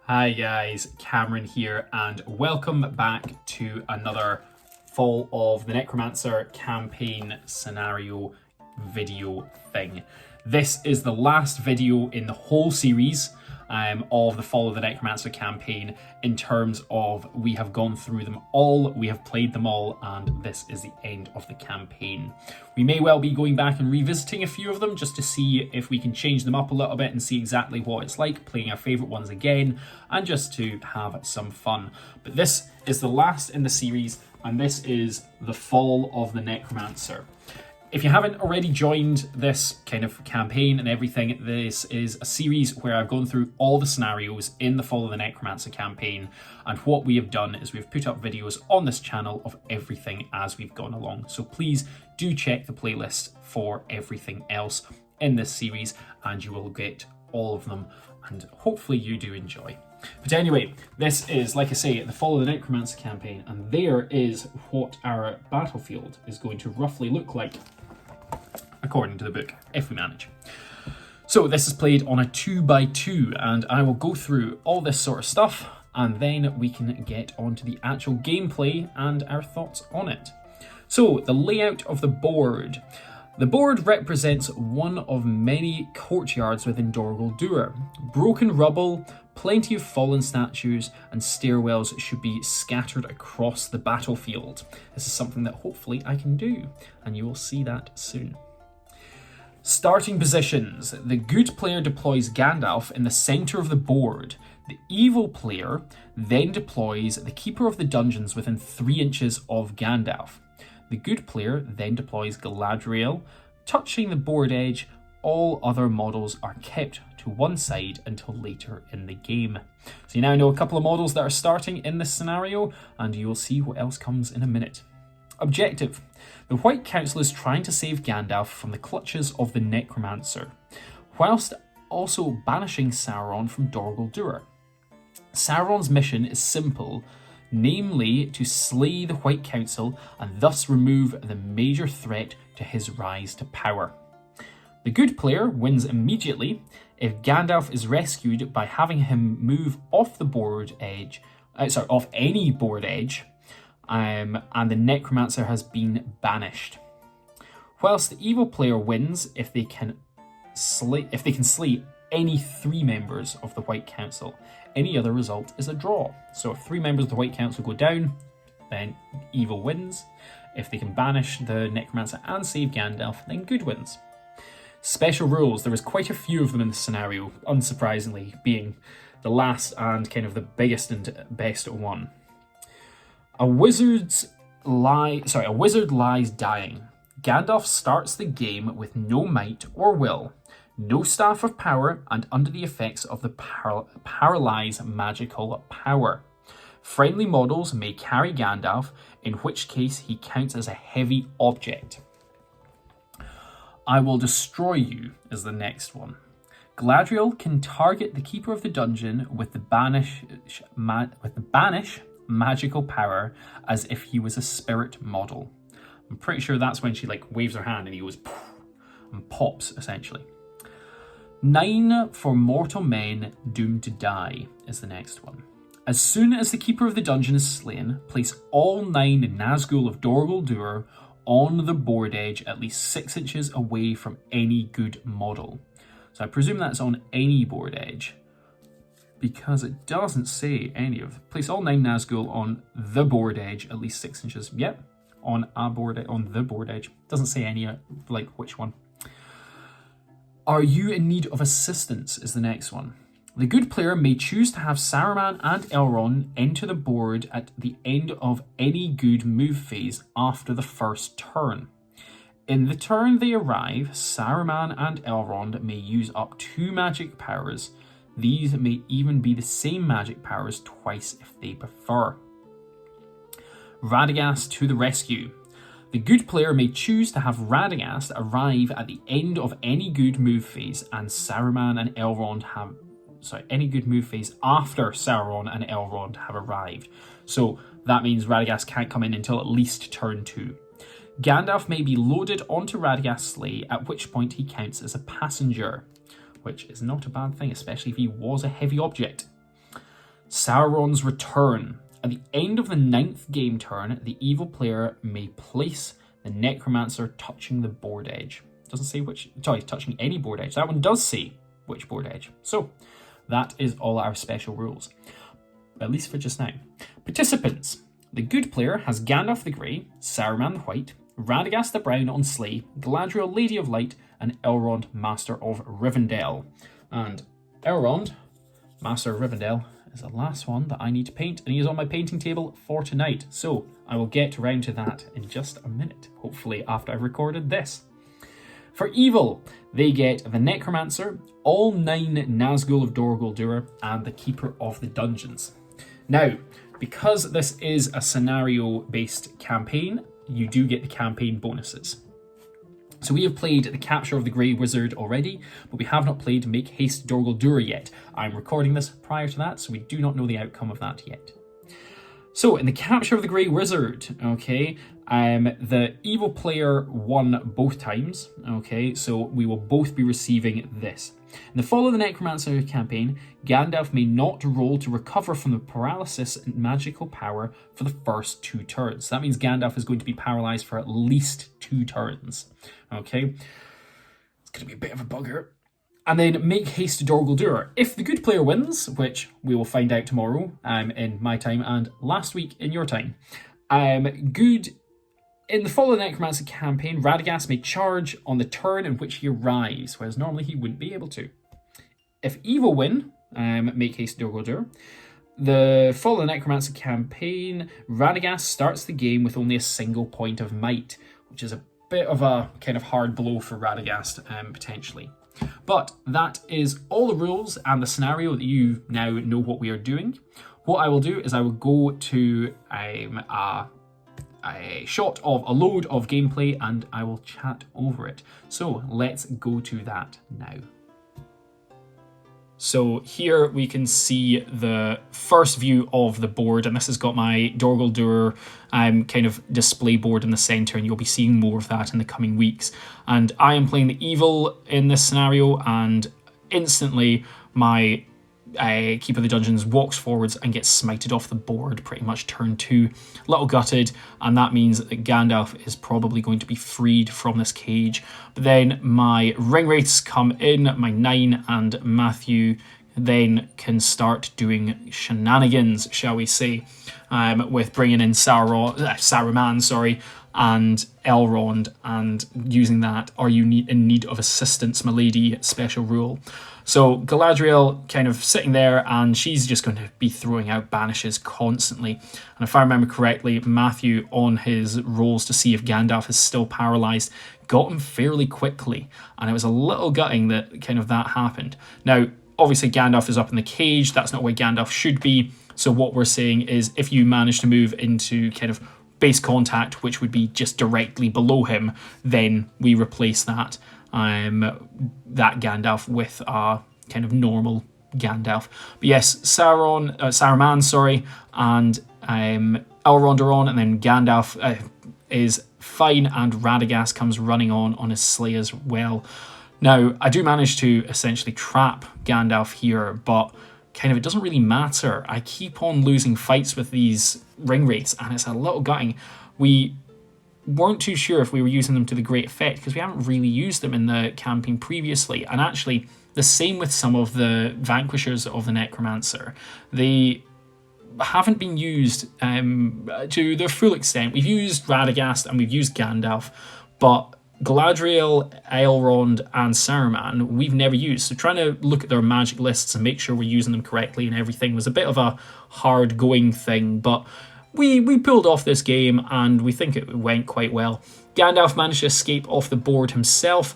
Hi guys, Cameron here, and welcome back to another Fall of the Necromancer campaign scenario video thing. This is the last video in the whole series of the Fall of the Necromancer campaign in terms of we have gone through them all, we have played them all, and this is the end of the campaign. We may well be going back and revisiting a few of them just to see if we can change them up a little bit and see exactly what it's like playing our favourite ones again, and just to have some fun. But this is the last in the series, and this is the Fall of the Necromancer. If you haven't already joined this kind of campaign and everything, this is a series where I've gone through all the scenarios in the Fall of the Necromancer campaign, and what we have done is we've put up videos on this channel of everything as we've gone along. So please do check the playlist for everything else in this series and you will get all of them, and hopefully you do enjoy. But anyway, this is, like I say, the Fall of the Necromancer campaign, and there is what our battlefield is going to roughly look like, according to the book, if we manage. So this is played on a 2x2, and I will go through all this sort of stuff, and then we can get on to the actual gameplay and our thoughts on it. So, the layout of the board. The board represents one of many courtyards within Dorgal Dŵr. Broken rubble, plenty of fallen statues, and stairwells should be scattered across the battlefield. This is something that hopefully I can do, and you will see that soon. Starting positions. The good player deploys Gandalf in the centre of the board. The evil player then deploys the Keeper of the Dungeons within 3 inches of Gandalf. The good player then deploys Galadriel, touching the board edge. All other models are kept to one side until later in the game. So you now know a couple of models that are starting in this scenario, and you will see what else comes in a minute. Objective. The White Council is trying to save Gandalf from the clutches of the Necromancer, whilst also banishing Sauron from Dorgal Dŵr. Sauron's mission is simple, namely to slay the White Council and thus remove the major threat to his rise to power. The good player wins immediately if Gandalf is rescued by having him move off the board edge, off any board edge, and the Necromancer has been banished. Whilst the evil player wins if they can slay any 3 members of the White Council. Any other result is a draw. So if 3 members of the White Council go down, then evil wins. If they can banish the Necromancer and save Gandalf, then good wins. Special rules. There is quite a few of them in this scenario, unsurprisingly, being the last and kind of the biggest and best one. A wizard lies dying. Gandalf starts the game with no might or will, no staff of power, and under the effects of the paralyze magical power. Friendly models may carry Gandalf, in which case he counts as a heavy object. I will destroy you is the next one. Galadriel can target the Keeper of the Dungeon with the banish magical power as if he was a spirit model. I'm pretty sure that's when she waves her hand and he goes poof, and pops essentially. 9 for mortal men doomed to die is the next one. As soon as the Keeper of the Dungeon is slain, place all 9 Nazgul of Dorgal Dŵr on the board edge at least 6 inches away from any good model. So I presume that's on any board edge, because it doesn't say any of. Place all 9 Nazgul on the board edge at least 6 inches. Yep, on the board edge. Doesn't say any which one. Are you in need of assistance is the next one. The good player may choose to have Saruman and Elrond enter the board at the end of any good move phase after the first turn. In the turn they arrive, Saruman and Elrond may use up 2 magic powers. These may even be the same magic powers twice if they prefer. Radagast to the rescue. The good player may choose to have Radagast arrive at the end of any good move phase, and Saruman and Elrond any good move phase after Sauron and Elrond have arrived. So that means Radagast can't come in until at least turn 2. Gandalf may be loaded onto Radagast's sleigh, at which point he counts as a passenger, which is not a bad thing, especially if he was a heavy object. Sauron's Return. At the end of the 9th game turn, the evil player may place the Necromancer touching the board edge. It doesn't say which, sorry, touching any board edge. That one does say which board edge. So that is all our special rules, at least for just now. Participants. The good player has Gandalf the Grey, Saruman the White, Radagast the Brown on Sleigh, Galadriel Lady of Light, and Elrond Master of Rivendell. And Elrond Master of Rivendell is the last one that I need to paint, and he is on my painting table for tonight. So I will get around to that in just a minute, hopefully after I've recorded this. For evil, they get the Necromancer, all 9 Nazgul of Dor Guldur, and the Keeper of the Dungeons. Now, because this is a scenario-based campaign, you do get the campaign bonuses. So we have played the Capture of the Grey Wizard already, but we have not played Make Haste Dor Guldur yet. I'm recording this prior to that, so we do not know the outcome of that yet. So in the Capture of the Grey Wizard, okay, the evil player won both times, okay, so we will both be receiving this. In the Fall of the Necromancer campaign, Gandalf may not roll to recover from the paralysis and magical power for the first 2 turns. That means Gandalf is going to be paralyzed for at least 2 turns, okay? It's going to be a bit of a bugger. And then Make Haste Dor Guldur. If the good player wins, which we will find out tomorrow in my time and last week in your time, good. In the Fall of the Necromancer campaign, Radagast may charge on the turn in which he arrives, whereas normally he wouldn't be able to. If evil win, Make Haste Dor Guldur. The Fall of the Necromancer campaign, Radagast starts the game with only a single point of might, which is a bit of a kind of hard blow for Radagast, potentially. But that is all the rules and the scenario that you now know what we are doing. What I will do is I will go to a shot of a load of gameplay and I will chat over it. So let's go to that now. So here we can see the first view of the board, and this has got my Dor Guldur kind of display board in the center, and you'll be seeing more of that in the coming weeks. And I am playing the evil in this scenario, and instantly my Keeper of the Dungeons walks forwards and gets smited off the board, pretty much turn 2, a little gutted, and that means that Gandalf is probably going to be freed from this cage. But then my ring wraiths come in, my 9 and Matthew then can start doing shenanigans, shall we say, with bringing in Saruman, and Elrond, and using that "Are you in need of assistance, my lady?" special rule. So Galadriel kind of sitting there, and she's just going to be throwing out banishes constantly. And if I remember correctly, Matthew, on his rolls to see if Gandalf is still paralysed, got him fairly quickly. And it was a little gutting that kind of that happened. Now, obviously Gandalf is up in the cage. That's not where Gandalf should be. So what we're saying is if you manage to move into kind of base contact, which would be just directly below him, then we replace that Gandalf with a kind of normal Gandalf. But yes, Saruman, and Elrond are on, and then Gandalf is fine, and Radagast comes running on his sleigh as well. Now, I do manage to essentially trap Gandalf here, but kind of it doesn't really matter. I keep on losing fights with these ring wraiths, and it's a little gutting. We weren't too sure if we were using them to the great effect because we haven't really used them in the campaign previously. And actually, the same with some of the vanquishers of the Necromancer. They haven't been used to their full extent. We've used Radagast and we've used Gandalf, but Galadriel, Elrond, and Saruman we've never used. So trying to look at their magic lists and make sure we're using them correctly and everything was a bit of a hard going thing, but we pulled off this game and we think it went quite well. Gandalf managed to escape off the board himself,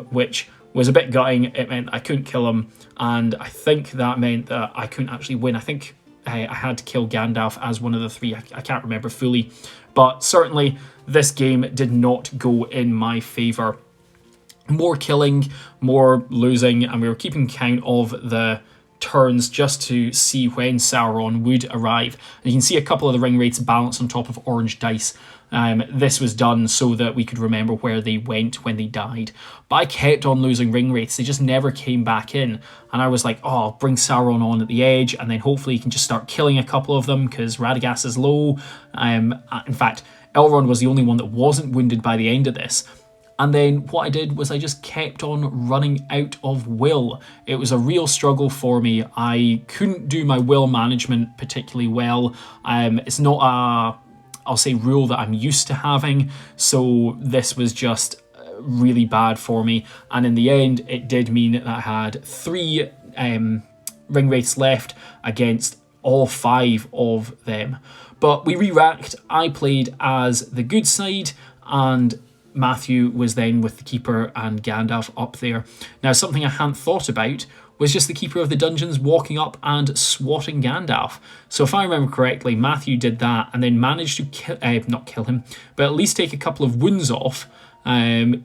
which was a bit gutting. It meant I couldn't kill him, and I think that meant that I couldn't actually win. I think I had to kill Gandalf as one of the 3. I can't remember fully, but certainly this game did not go in my favour. More killing, more losing, and we were keeping count of the turns just to see when Sauron would arrive. And you can see a couple of the ring wraiths balanced on top of orange dice. This was done so that we could remember where they went when they died. But I kept on losing ring wraiths. They just never came back in. And I was like, oh, I'll bring Sauron on at the edge, and then hopefully he can just start killing a couple of them because Radagast is low. In fact, Elrond was the only one that wasn't wounded by the end of this. And then what I did was I just kept on running out of will. It was a real struggle for me. I couldn't do my will management particularly well. It's not a, I'll say, rule that I'm used to having. So this was just really bad for me. And in the end, it did mean that I had 3 ring wraiths left against all 5 of them. But we re-racked. I played as the good side, and Matthew was then with the Keeper and Gandalf up there. Now, something I hadn't thought about was just the Keeper of the Dungeons walking up and swatting Gandalf. So if I remember correctly, Matthew did that and then managed to not kill him, but at least take a couple of wounds off in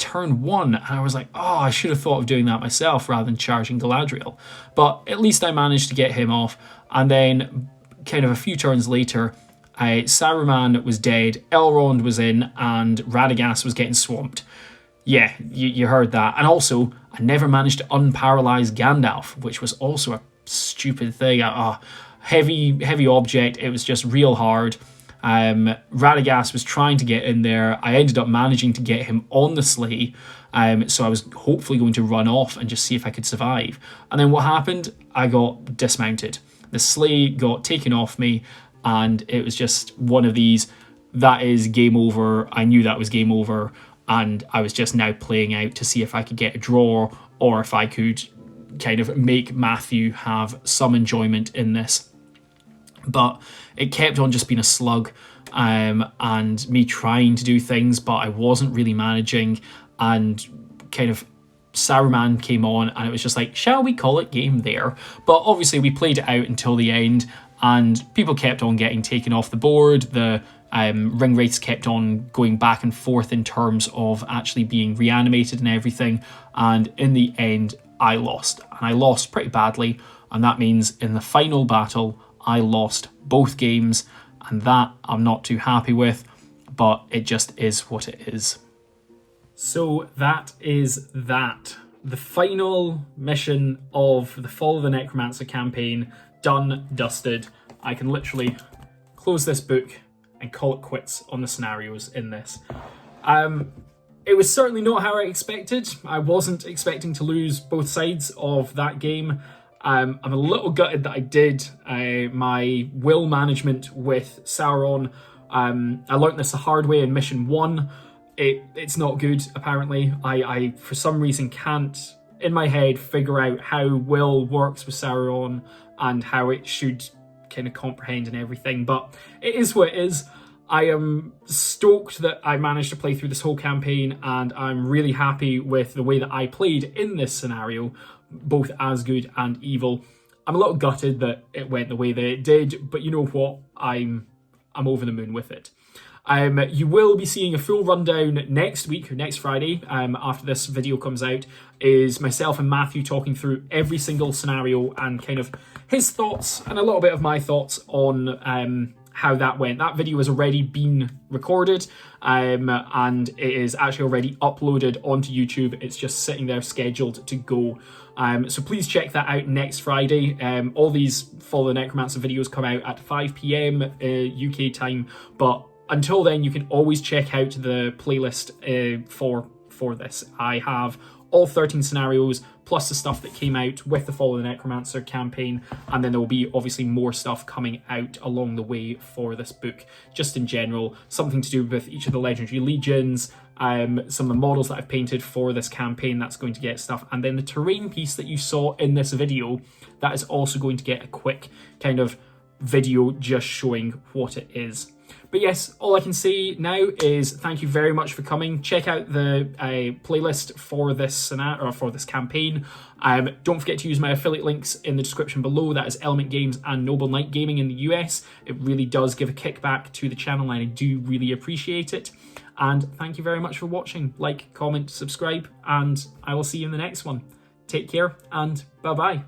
turn 1. And I was like, oh, I should have thought of doing that myself rather than charging Galadriel. But at least I managed to get him off. And then kind of a few turns later, Saruman was dead, Elrond was in, and Radagast was getting swamped. Yeah, you heard that. And also, I never managed to unparalyze Gandalf, which was also a stupid thing. Heavy object, it was just real hard. Radagast was trying to get in there. I ended up managing to get him on the sleigh, so I was hopefully going to run off and just see if I could survive. And then what happened? I got dismounted. The sleigh got taken off me, and it was just one of these, that is game over. I knew that was game over, and I was just now playing out to see if I could get a draw or if I could kind of make Matthew have some enjoyment in this. But it kept on just being a slug, and me trying to do things, but I wasn't really managing, and kind of Saruman came on, and it was just like, shall we call it game there? But obviously we played it out until the end, and people kept on getting taken off the board. The ring wraiths kept on going back and forth in terms of actually being reanimated and everything. And in the end, I lost. And I lost pretty badly. And that means in the final battle, I lost both games. And that I'm not too happy with. But it just is what it is. So that is that. The final mission of the Fall of the Necromancer campaign. Done, dusted. I can literally close this book and call it quits on the scenarios in this. It was certainly not how I expected. I wasn't expecting to lose both sides of that game. I'm a little gutted that I did. My will management with Sauron, I learnt this the hard way in mission 1. It's not good, apparently. I for some reason can't, in my head, figure out how will works with Sauron and how it should kind of comprehend and everything, but it is what it is. I am stoked that I managed to play through this whole campaign, and I'm really happy with the way that I played in this scenario, both as good and evil. I'm a little gutted that it went the way that it did, but you know what? I'm over the moon with it. You will be seeing a full rundown next week, next Friday, after this video comes out, is myself and Matthew talking through every single scenario and kind of his thoughts and a little bit of my thoughts on how that went. That video has already been recorded, and it is actually already uploaded onto YouTube. It's just sitting there scheduled to go. So please check that out next Friday. All these Fall of the Necromancer videos come out at 5 PM UK time, but until then, you can always check out the playlist for this. I have all 13 scenarios, plus the stuff that came out with the Fall of the Necromancer campaign, and then there will be obviously more stuff coming out along the way for this book, just in general, something to do with each of the Legendary Legions, some of the models that I've painted for this campaign, that's going to get stuff, and then the terrain piece that you saw in this video, that is also going to get a quick kind of video just showing what it is. But yes, all I can say now is thank you very much for coming. Check out the playlist for this scenario, or for this campaign. Don't forget to use my affiliate links in the description below. That is Element Games and Noble Knight Gaming in the US. It really does give a kickback to the channel, and I do really appreciate it. And thank you very much for watching. Like, comment, subscribe, and I will see you in the next one. Take care, and bye-bye.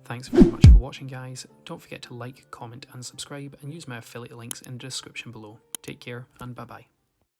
Thanks very much for watching, guys. Don't forget to like, comment and subscribe, and use my affiliate links in the description below. Take care and bye-bye.